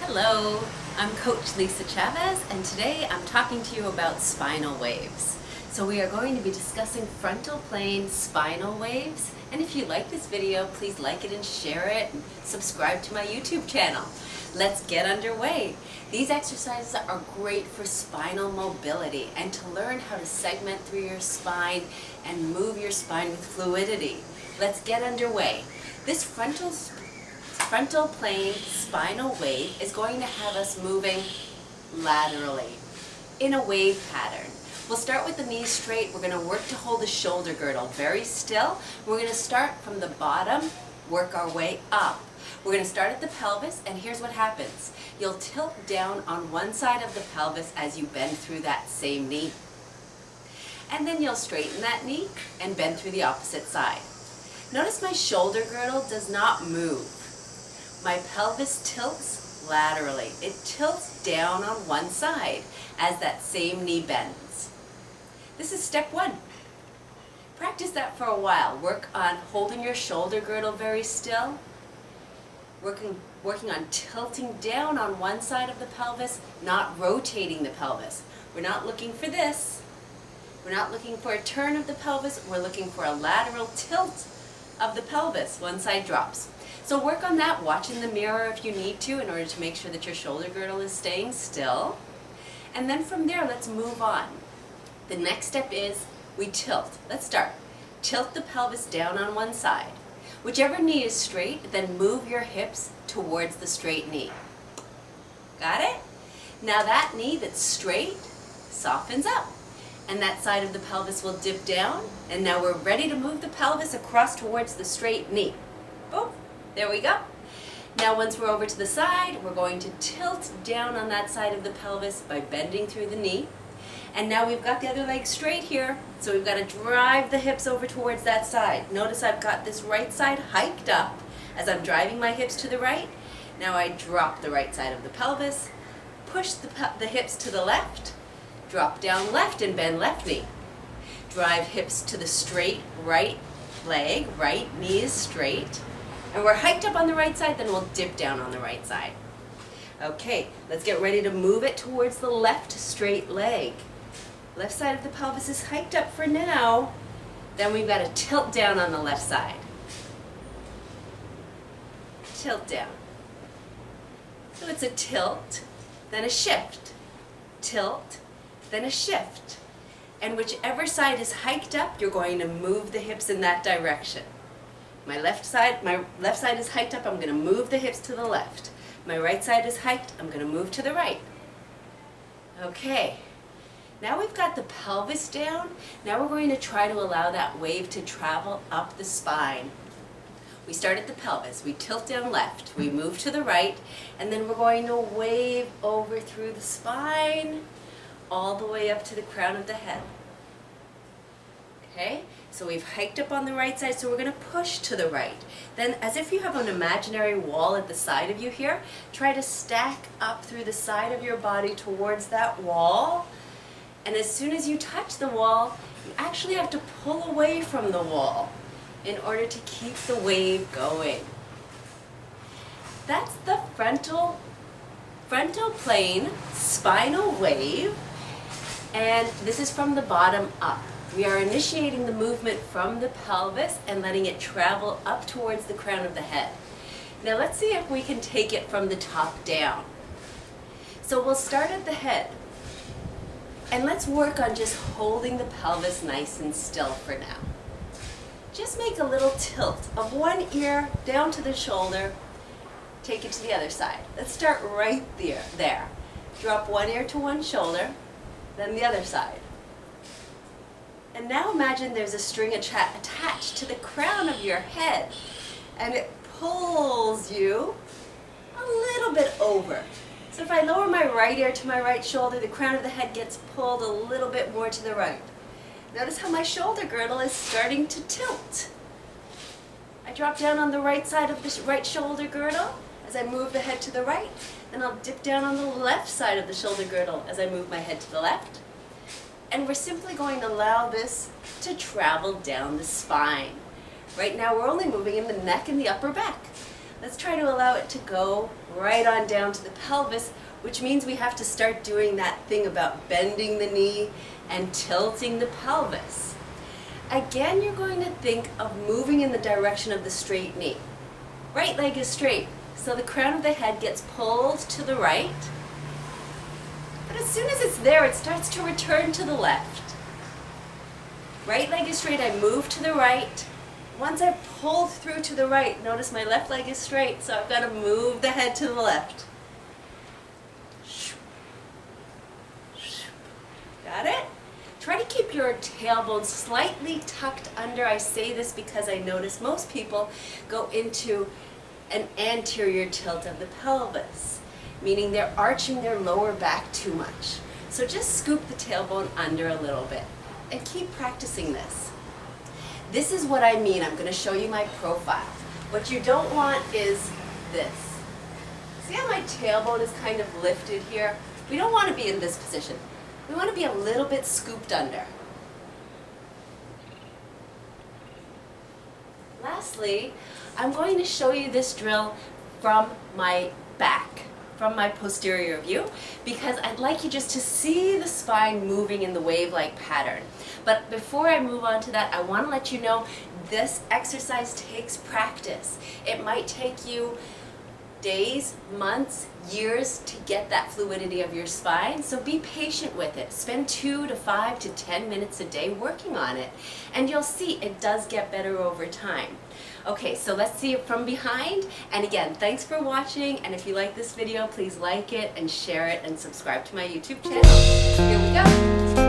Hello, I'm Coach Lisa Chavez, and today I'm talking to you about spinal waves. So we are going to be discussing frontal plane spinal waves, and if you like this video, please like it and share it, and subscribe to my YouTube channel. Let's get underway. These exercises are great for spinal mobility and to learn how to segment through your spine and move your spine with fluidity. Let's get underway. This frontal plane spinal wave is going to have us moving laterally in a wave pattern. We'll start with the knees straight. We're going to work to hold the shoulder girdle very still. We're going to start from the bottom, work our way up. We're going to start at the pelvis, and here's what happens. You'll tilt down on one side of the pelvis as you bend through that same knee. And then you'll straighten that knee and bend through the opposite side. Notice my shoulder girdle does not move. My pelvis tilts laterally. It tilts down on one side as that same knee bends. This is step one. Practice that for a while. Work on holding your shoulder girdle very still. Working on tilting down on one side of the pelvis, not rotating the pelvis. We're not looking for this. We're not looking for a turn of the pelvis. We're looking for a lateral tilt of the pelvis. One side drops. So work on that. Watch in the mirror if you need to in order to make sure that your shoulder girdle is staying still. And then from there, let's move on. The next step is we tilt. Let's start. Tilt the pelvis down on one side. Whichever knee is straight, then move your hips towards the straight knee. Got it? Now that knee that's straight softens up, and that side of the pelvis will dip down, and now we're ready to move the pelvis across towards the straight knee. Boom. There we go. Now once we're over to the side, we're going to tilt down on that side of the pelvis by bending through the knee. And now we've got the other leg straight here, so we've got to drive the hips over towards that side. Notice I've got this right side hiked up as I'm driving my hips to the right. Now I drop the right side of the pelvis, push the hips to the left, drop down left and bend left knee. Drive hips to the straight right leg, right knee is straight. And we're hiked up on the right side, then we'll dip down on the right side. Okay, let's get ready to move it towards the left straight leg. Left side of the pelvis is hiked up for now. Then we've got to tilt down on the left side. Tilt down. So it's a tilt, then a shift. Tilt, then a shift. And whichever side is hiked up, you're going to move the hips in that direction. My left side is hiked up, I'm going to move the hips to the left. My right side is hiked, I'm going to move to the right. Okay. Now we've got the pelvis down. Now we're going to try to allow that wave to travel up the spine. We start at the pelvis, we tilt down left, we move to the right, and then we're going to wave over through the spine, all the way up to the crown of the head. Okay, so we've hiked up on the right side, so we're going to push to the right. Then, as if you have an imaginary wall at the side of you here, try to stack up through the side of your body towards that wall. And as soon as you touch the wall, you actually have to pull away from the wall in order to keep the wave going. That's the frontal plane spinal wave, and this is from the bottom up. We are initiating the movement from the pelvis and letting it travel up towards the crown of the head. Now let's see if we can take it from the top down. So we'll start at the head. And let's work on just holding the pelvis nice and still for now. Just make a little tilt of one ear down to the shoulder. Take it to the other side. Let's start right there. Drop one ear to one shoulder, then the other side. And now imagine there's a string attached to the crown of your head, and it pulls you a little bit over. So if I lower my right ear to my right shoulder, the crown of the head gets pulled a little bit more to the right. Notice how my shoulder girdle is starting to tilt. I drop down on the right side of the right shoulder girdle as I move the head to the right, and I'll dip down on the left side of the shoulder girdle as I move my head to the left. And we're simply going to allow this to travel down the spine. Right now we're only moving in the neck and the upper back. Let's try to allow it to go right on down to the pelvis, which means we have to start doing that thing about bending the knee and tilting the pelvis. Again, you're going to think of moving in the direction of the straight knee. Right leg is straight, so the crown of the head gets pulled to the right. But as soon as it's there, it starts to return to the left. Right leg is straight, I move to the right. Once I've pulled through to the right, notice my left leg is straight, so I've got to move the head to the left. Got it? Try to keep your tailbone slightly tucked under. I say this because I notice most people go into an anterior tilt of the pelvis, meaning they're arching their lower back too much. So just scoop the tailbone under a little bit and keep practicing this. This is what I mean. I'm going to show you my profile. What you don't want is this. See how my tailbone is kind of lifted here? We don't want to be in this position. We want to be a little bit scooped under. Lastly, I'm going to show you this drill from my back, from my posterior view, because I'd like you just to see the spine moving in the wave-like pattern. But before I move on to that, I want to let you know this exercise takes practice. It might take you days, months, years to get that fluidity of your spine, so be patient with it. Spend 2 to 5 to 10 minutes a day working on it, and you'll see it does get better over time. Okay, so let's see it from behind, and again, thanks for watching, and if you like this video, please like it and share it and subscribe to my YouTube channel. Here we go.